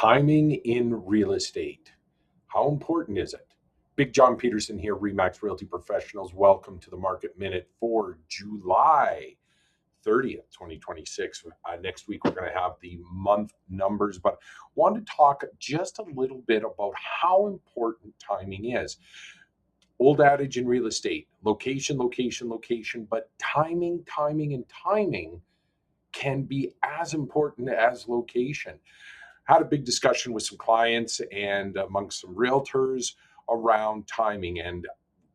Timing in real estate. How important is it? Big John Peterson here, Remax Realty Professionals. Welcome to the Market Minute for July 30th, 2026. Next week, we're going to have the month numbers, but wanted to talk just a little bit about how important timing is. Old adage in real estate, location, location, location, but timing, and timing can be as important as location. Had a big discussion with some clients and amongst some realtors around timing and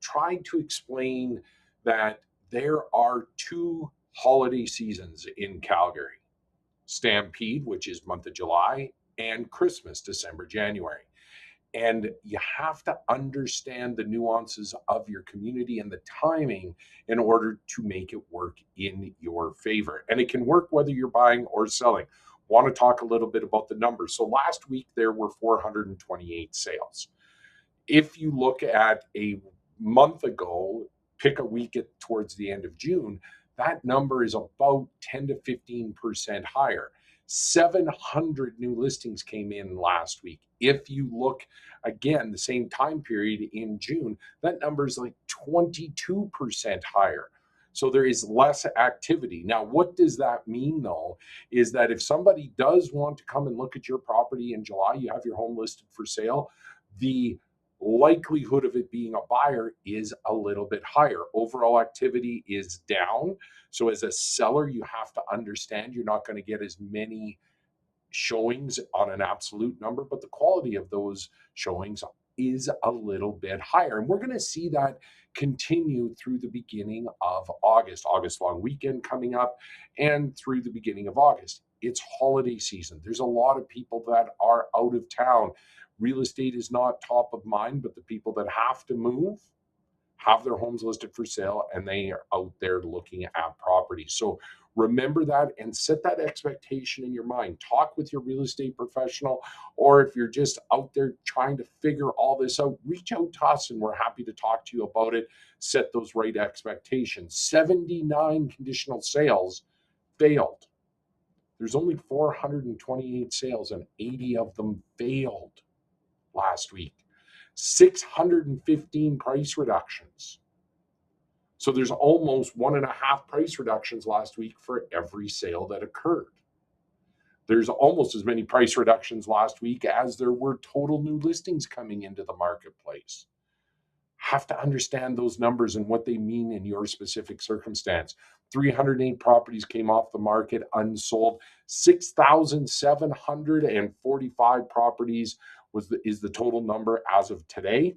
tried to explain that there are two holiday seasons in Calgary: Stampede, which is month of July, and Christmas, December, January. And you have to understand the nuances of your community and the timing in order to make it work in your favor. And it can work whether you're buying or selling. Want to talk a little bit about the numbers. So last week there were 428 sales. If you look at a month ago, pick a week towards the end of June, that number is about 10 to 15% higher. 700 new listings came in last week. If you look again, the same time period in June, that number is like 22% higher. So there is less activity. Now, what does that mean though? Is that if somebody does want to come and look at your property in July, you have your home listed for sale, the likelihood of it being a buyer is a little bit higher. Overall activity is down. So as a seller, you have to understand you're not going to get as many showings on an absolute number, but the quality of those showings is a little bit higher. And we're going to see that continue through the beginning of August long weekend coming up, and through the beginning of August. It's holiday season. There's a lot of people that are out of town. Real estate is not top of mind, but the people that have to move have their homes listed for sale and they are out there looking at properties. So remember that and set that expectation in your mind. Talk with your real estate professional, or if you're just out there trying to figure all this out, reach out to us and we're happy to talk to you about it. Set those right expectations. 79 conditional sales failed. There's only 428 sales and 80 of them failed last week. 615 price reductions. So there's almost 1.5 price reductions last week for every sale that occurred. There's almost as many price reductions last week as there were total new listings coming into the marketplace. Have to understand those numbers and what they mean in your specific circumstance. 308 properties came off the market unsold. 6,745 properties is the total number as of today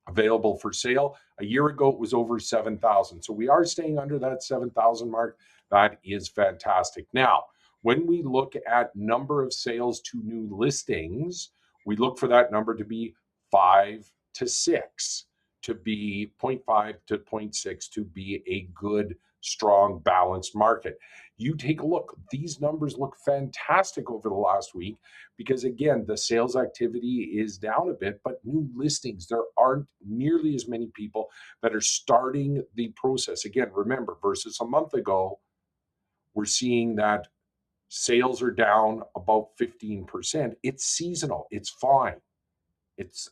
available for sale. A year ago, it was over 7,000. So we are staying under that 7,000 mark. That is fantastic. Now, when we look at number of sales to new listings, we look for that number to be 5 to 6, to be 0.5 to 0.6, to be a good, strong, balanced market. You take a look. These numbers look fantastic over the last week because, again, the sales activity is down a bit, but new listings, there aren't nearly as many people that are starting the process. Again, remember, versus a month ago, we're seeing that sales are down about 15%. It's seasonal. It's fine. It's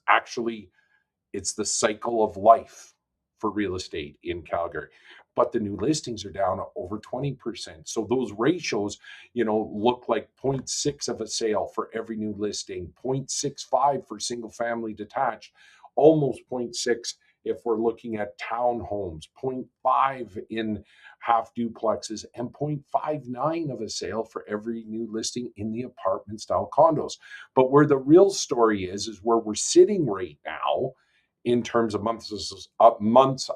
the cycle of life for real estate in Calgary. But the new listings are down over 20%. So those ratios, look like 0.6 of a sale for every new listing, 0.65 for single family detached, almost 0.6 if we're looking at townhomes, 0.5 in half duplexes, and 0.59 of a sale for every new listing in the apartment style condos. But where the real story is where we're sitting right now in terms of months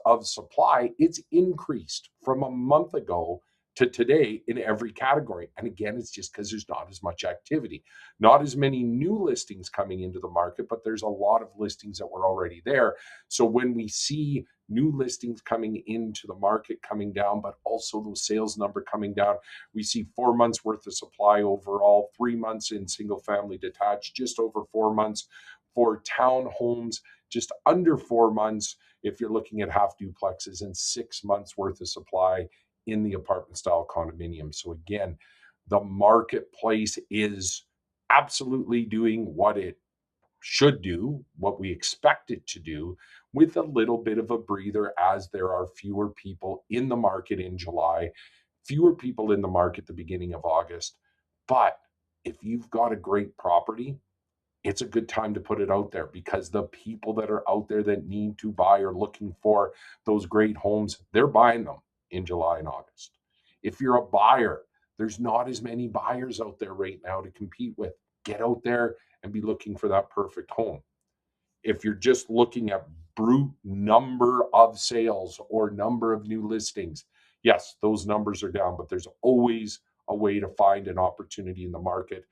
of supply. It's increased from a month ago to today in every category. And again, it's just because there's not as much activity, not as many new listings coming into the market, but there's a lot of listings that were already there. So when we see new listings coming into the market coming down, but also those sales number coming down, we see 4 months worth of supply overall, 3 months in single family detached, just over 4 months for townhomes, just under 4 months if you're looking at half duplexes, and 6 months worth of supply in the apartment style condominium. So again, the marketplace is absolutely doing what it should do, what we expect it to do, with a little bit of a breather as there are fewer people in the market in July, fewer people in the market the beginning of August. But if you've got a great property, it's a good time to put it out there because the people that are out there that need to buy or looking for those great homes, they're buying them in July and August. If you're a buyer, there's not as many buyers out there right now to compete with. Get out there and be looking for that perfect home. If you're just looking at brute number of sales or number of new listings, yes, those numbers are down, but there's always a way to find an opportunity in the market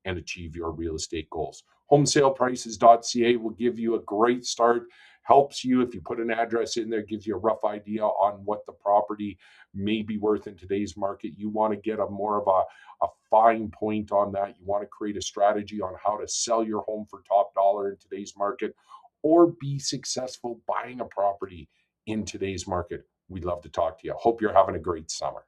and achieve your real estate goals. Homesaleprices.ca will give you a great start, helps you if you put an address in there, gives you a rough idea on what the property may be worth in today's market. You want to get a more of a fine point on that. You want to create a strategy on how to sell your home for top dollar in today's market or be successful buying a property in today's market. We'd love to talk to you. Hope you're having a great summer.